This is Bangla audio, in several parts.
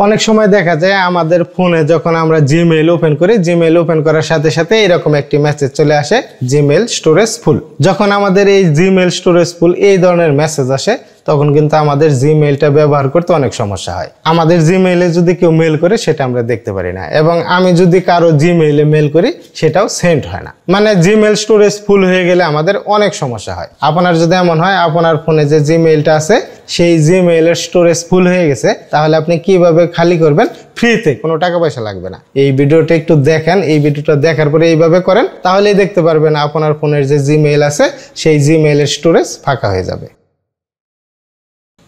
অনেক সময় দেখা যায় আমাদের ফোনে যখন আমরা জিমেইল ওপেন করি, জিমেইল ওপেন করার সাথে সাথে এরকম একটি মেসেজ চলে আসে, জিমেইল স্টোরেজ ফুল। যখন আমাদের এই জিমেইল স্টোরেজ ফুল এই ধরনের মেসেজ আসে তখন কিন্তু আমাদের জিমেইলটা ব্যবহার করতে অনেক সমস্যা হয়। আমাদের জিমেইলে যদি কেউ মেল করে সেটা আমরা দেখতে পারি না, এবং আমি যদি কারো জিমেইলে মেল করি সেটাও সেন্ড হয় না। মানে জিমেইল স্টোরেজ ফুল হয়ে গেলে আমাদের অনেক সমস্যা হয়। আপনার যদি এমন হয় আপনার ফোনে যে জিমেইলটা আছে সেই জিমেইলের স্টোরেজ ফুল হয়ে গেছে, তাহলে আপনি কিভাবে খালি করবেন ফ্রিতে, কোনো টাকা পয়সা লাগবে না। এই ভিডিওটা একটু দেখেন, এই ভিডিওটা দেখার পরে এইভাবে করেন, তাহলেই দেখতে পারবেন আপনার ফোনের যে জিমেইল আছে সেই জিমেইলের স্টোরেজ ফাঁকা হয়ে যাবে।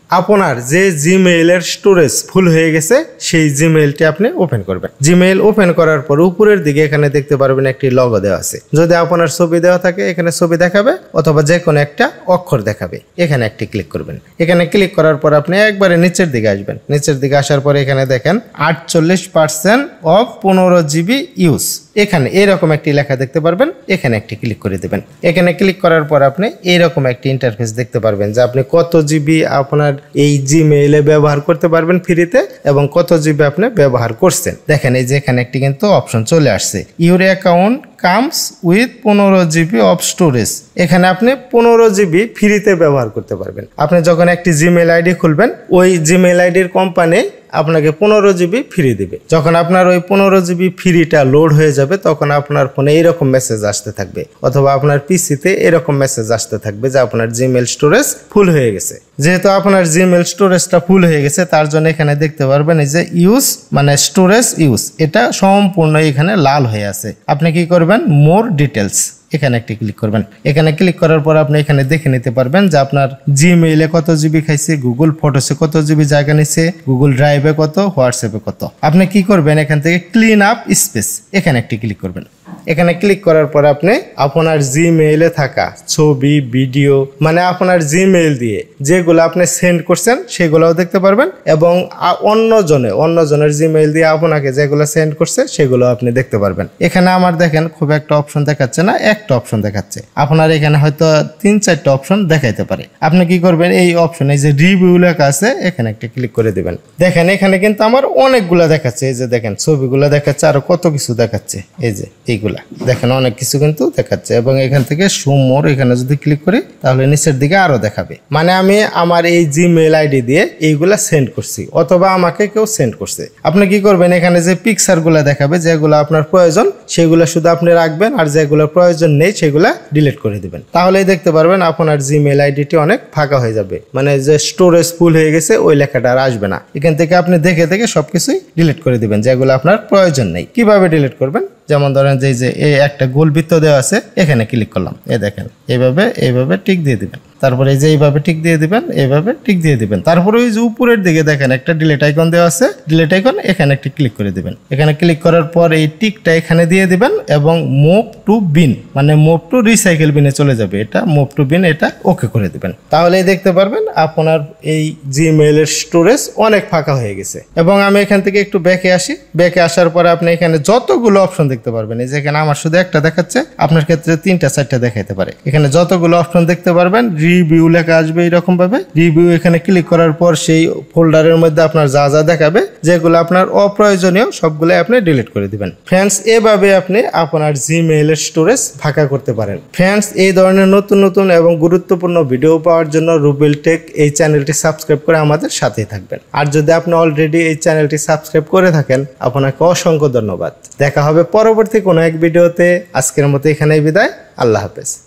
আপনার যে জিমেইলের স্টোরেজ ফুল হয়ে গেছে সেই জিমেইলটি আপনি ওপেন করবেন। জিমেইল ওপেন করার পর উপরের দিকে এখানে দেখতে পারবেন একটি লগো দেওয়া আছে। যদি আপনার ছবি দেওয়া থাকে এখানে ছবি দেখাবে, অথবা যে কোনো একটা অক্ষর দেখাবে। এখানে একটি ক্লিক করবেন। এখানে ক্লিক করার পর আপনি একবারে নিচের দিকে আসবেন। নিচের দিকে আসার পরে এখানে দেখেন 48% অফ 15 GB ইউজ। এখানে এরকম একটি লেখা দেখতে পারবেন, এখানে একটি ক্লিক করে দেবেন। এখানে ক্লিক করার পর আপনি এরকম একটি ইন্টারফেস দেখতে পারবেন যে আপনি কত জিবি আপনার এই জিমেইলে ব্যবহার করতে পারবেন ফ্রিতে, এবং কত জিবি আপনি ব্যবহার করছেন। দেখেন এই যে এখানে একটি কিন্তু অপশন চলে আসছে, your account comes with 15 GB of storage. এখানে আপনি 15 GB ফ্রিতে ব্যবহার করতে পারবেন। আপনি যখন একটি জিমেইল আইডি খুলবেন ওই জিমেইল আইডির কোম্পানি আপনাকে 15 GB ফ্রি দিবে। যখন আপনার ওই 15 GB ফ্রিটা লোড হয়ে যাবে তখন আপনার ফোনে এইরকম মেসেজ আসতে থাকবে, অথবা আপনার পিসিতে এরকম মেসেজ আসতে থাকবে যে আপনার জিমেইল স্টোরেজ ফুল হয়ে গেছে। যেহেতু আপনার জিমেইল স্টোরেজটা ফুল হয়ে গেছে তার জন্য এখানে দেখতে পারবেন এই যে ইউজ মানে স্টোরেজ ইউজ, এটা সম্পূর্ণ এখানে লাল হয়ে আছে। আপনি কি করবেন, মোর ডিটেলস এখানে একটি ক্লিক করবেন। এখানে ক্লিক করার পর আপনি এখানে দেখে নিতে পারবেন যে আপনার জিমেইলে কত জিবি খাইছে, গুগল ফটোসে কত জিবি জায়গা নিছে, গুগল ড্রাইভে কত, হোয়াটসঅ্যাপে কত। আপনি কি করবেন, এখান থেকে ক্লিন আপ স্পেস এখানে একটি ক্লিক করবেন। এখানে ক্লিক করার পর আপনি আপনার জিমেইলে থাকা ছবি, ভিডিও, মানে আপনার জিমেইল দিয়ে যেগুলো আপনি সেন্ড করছেন সেগুলোও দেখতে পারবেন, এবং অন্যজনের জিমেইল দিয়ে আপনাকে যেগুলো সেন্ড করছে সেগুলো আপনি দেখতে পারবেন। এখানে আমার দেখেন খুব একটা অপশন দেখাচ্ছে না, একটা অপশন দেখাচ্ছে। আপনার এখানে হয়তো 3-4টা অপশন দেখাইতে পারে। আপনি কি করবেন, এই অপশনে যে রিভিউ লেখা আছে এখানে একটা ক্লিক করে দিবেন। দেখেন এখানে কিন্তু আমার অনেকগুলা দেখাচ্ছে, এই যে দেখেন ছবিগুলো দেখাচ্ছে, আরো কত কিছু দেখাচ্ছে, এই যে এইগুলা দেখেন অনেক কিছু কিন্তু দেখাচ্ছে। এবং এখান থেকে শো মোর এখানে যদি ক্লিক করি তাহলে নিচের দিকে আরো দেখাবে। মানে আমি আমার এই জিমেইল আইডি দিয়ে এইগুলা সেন্ড করছি, অথবা আমাকে কেউ সেন্ড করছে। আপনি কি করবেন, এখানে যে পিকচারগুলো দেখাবে যেগুলো আপনার প্রয়োজন সেগুলো শুধু আপনি রাখবেন, আর যেগুলো প্রয়োজন নেই সেগুলা ডিলিট করে দিবেন। তাহলেই দেখতে পারবেন আপনার জিমেইল আইডিটি অনেক ফাঁকা হয়ে যাবে। মানে যে স্টোরেজ ফুল হয়ে গেছে ওই লেখাটা আর আসবে না। এখান থেকে আপনি দেখে দেখে সবকিছুই ডিলিট করে দিবেন যেগুলো আপনার প্রয়োজন নেই। কিভাবে ডিলিট করবেন, যেমন ধরেন যে এই একটা গোল বৃত্ত দেওয়া আছে, এখানে ক্লিক করলাম, এই দেখেন এইভাবে টিক দিয়ে দিবেন। তারপরে এই যে এইভাবে টিক দিয়ে দিবেন, এইভাবে টিক দিয়ে দিবেন। তারপরে ওই যে উপরের দিকে দেখেন একটা ডিলিট আইকন দেওয়া আছে, ডিলিট আইকন এখানে একটি ক্লিক করে দিবেন। এখানে ক্লিক করার পর এই টিকটা এখানে দিয়ে দিবেন, এবং মুভ টু বিন মানে মুভ টু রিসাইকেল বিনে চলে যাবে। এটা মুভ টু বিন এটা ওকে করে দিবেন। তাহলেই দেখতে পারবেন আপনার এই জিমেইলের স্টোরেজ অনেক ফাঁকা হয়ে গেছে। এবং আমি এখান থেকে একটু ব্যাকে আসি। ব্যাকে আসার পরে আপনি এখানে যতগুলো অপশন দেখতে পারবেন, এই যে এখানে আমার শুধু একটা দেখাচ্ছে, আপনার ক্ষেত্রে 3-4টা দেখাইতে পারে। এখানে যতগুলো অপশন দেখতে পারবেন, রিভিউ লেখা আসবে এরকম ভাবে। রিভিউ এখানে ক্লিক করার পর সেই ফোল্ডারের মধ্যে আপনার যা যা দেখাবে, যেগুলো আপনার অপ্রয়োজনীয় সবগুলো আপনি ডিলিট করে দিবেন। ফ্রেন্ডস, এভাবে আপনি আপনার জিমেইলের স্টোরেজ ফাঁকা করতে পারেন। ফ্রেন্ডস, এই ধরনের নতুন নতুন এবং গুরুত্বপূর্ণ ভিডিও পাওয়ার জন্য রুবেল টেক এই চ্যানেলটি সাবস্ক্রাইব করে আমাদের সাথেই থাকবেন। আর যদি আপনি অলরেডি এই চ্যানেলটি সাবস্ক্রাইব করে থাকেন আপনাকে অসংখ্য ধন্যবাদ। দেখা হবে পরবর্তী কোনো এক ভিডিওতে। আজকের মতো এখানেই বিদায়। আল্লাহ হাফেজ।